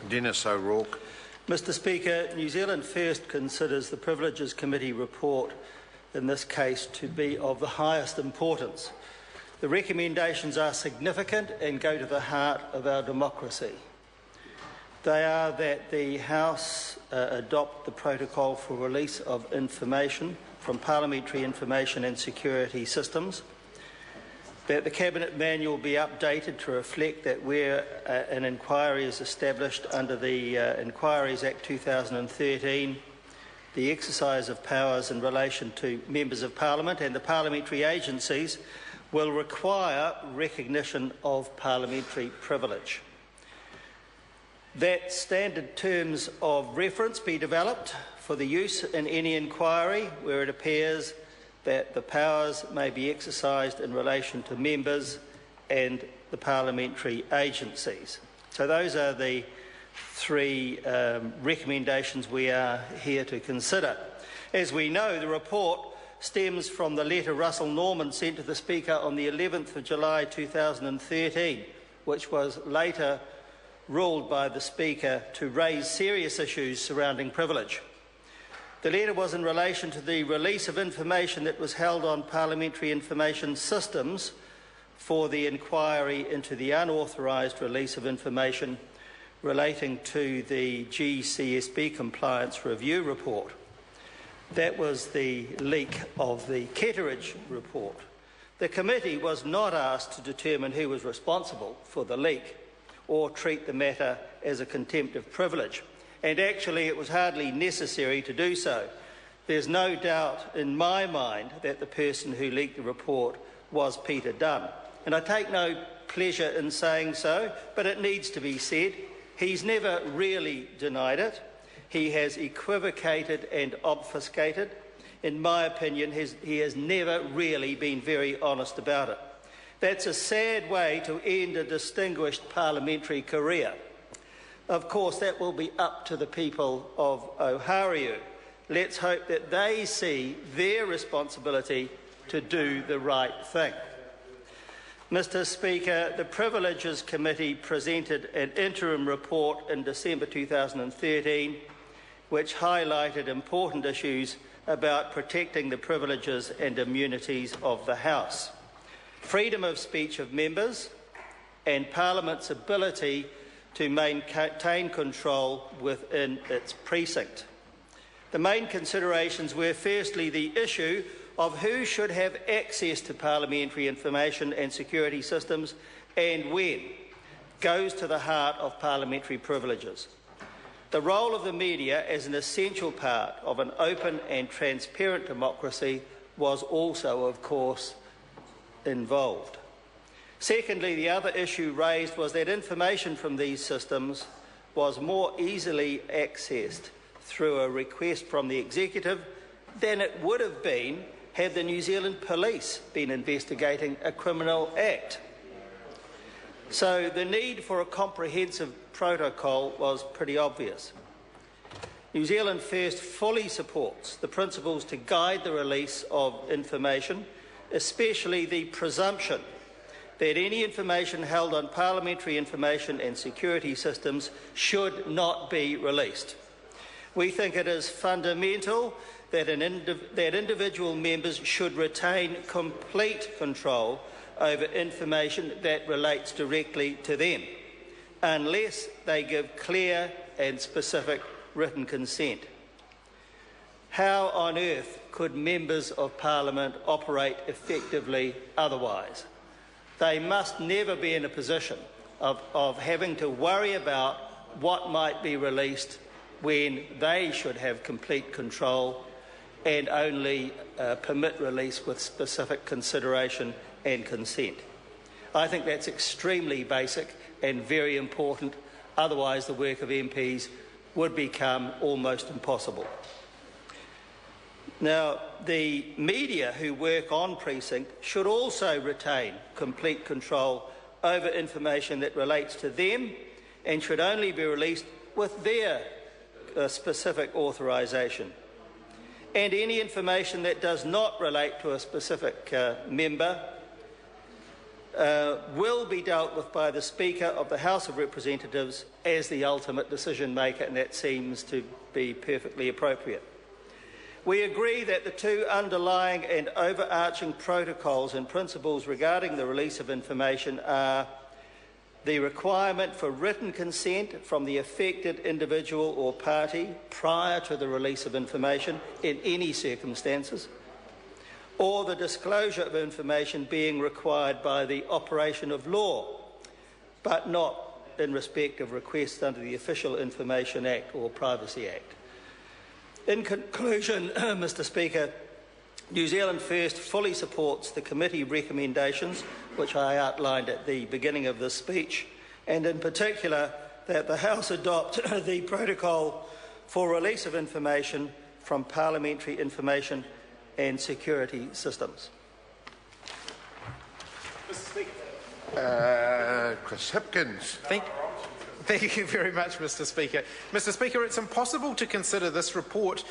Dennis O'Rourke. Mr Speaker, New Zealand First considers the Privileges Committee report in this case to be of the highest importance. The recommendations are significant and go to the heart of our democracy. They are that the House adopt the protocol for release of information from parliamentary information and security systems, that the Cabinet Manual be updated to reflect that where an inquiry is established under the Inquiries Act 2013, the exercise of powers in relation to members of Parliament and the parliamentary agencies will require recognition of parliamentary privilege. That standard terms of reference be developed for the use in any inquiry where it appears that the powers may be exercised in relation to members and the parliamentary agencies. So those are the three recommendations we are here to consider. As we know, the report stems from the letter Russell Norman sent to the Speaker on the 11th of July 2013, which was later ruled by the Speaker to raise serious issues surrounding privilege. The letter was in relation to the release of information that was held on parliamentary information systems for the inquiry into the unauthorised release of information relating to the GCSB compliance review report. That was the leak of the Ketteridge report. The committee was not asked to determine who was responsible for the leak or treat the matter as a contempt of privilege. And actually it was hardly necessary to do so. There's no doubt in my mind that the person who leaked the report was Peter Dunn. And I take no pleasure in saying so, but it needs to be said. He's never really denied it. He has equivocated and obfuscated. In my opinion, he has never really been very honest about it. That's a sad way to end a distinguished parliamentary career. Of course, that will be up to the people of Oharu. Let's hope that they see their responsibility to do the right thing. Mr Speaker, the Privileges Committee presented an interim report in December 2013 which highlighted important issues about protecting the privileges and immunities of the House, freedom of speech of members and Parliament's ability to maintain control within its precinct. The main considerations were firstly the issue of who should have access to parliamentary information and security systems and when, goes to the heart of parliamentary privileges. The role of the media as an essential part of an open and transparent democracy was also, of course, involved. Secondly, the other issue raised was that information from these systems was more easily accessed through a request from the Executive than it would have been had the New Zealand Police been investigating a criminal act. So the need for a comprehensive protocol was pretty obvious. New Zealand First fully supports the principles to guide the release of information, especially the presumption that any information held on parliamentary information and security systems should not be released. We think it is fundamental that individual members should retain complete control over information that relates directly to them, unless they give clear and specific written consent. How on earth could members of Parliament operate effectively otherwise? They must never be in a position of having to worry about what might be released when they should have complete control and only permit release with specific consideration and consent. I think that's extremely basic and very important, otherwise the work of MPs would become almost impossible. Now, the media who work on precinct should also retain complete control over information that relates to them and should only be released with their specific authorisation. And any information that does not relate to a specific member will be dealt with by the Speaker of the House of Representatives as the ultimate decision maker, and that seems to be perfectly appropriate. We agree that the two underlying and overarching protocols and principles regarding the release of information are the requirement for written consent from the affected individual or party prior to the release of information in any circumstances, or the disclosure of information being required by the operation of law, but not in respect of requests under the Official Information Act or Privacy Act. In conclusion, Mr. Speaker, New Zealand First fully supports the committee recommendations, which I outlined at the beginning of this speech, and in particular that the House adopt the protocol for release of information from parliamentary information and security systems. Mr. Speaker. Chris Hipkins. Thank you very much, Mr. Speaker. Mr. Speaker, it's impossible to consider this report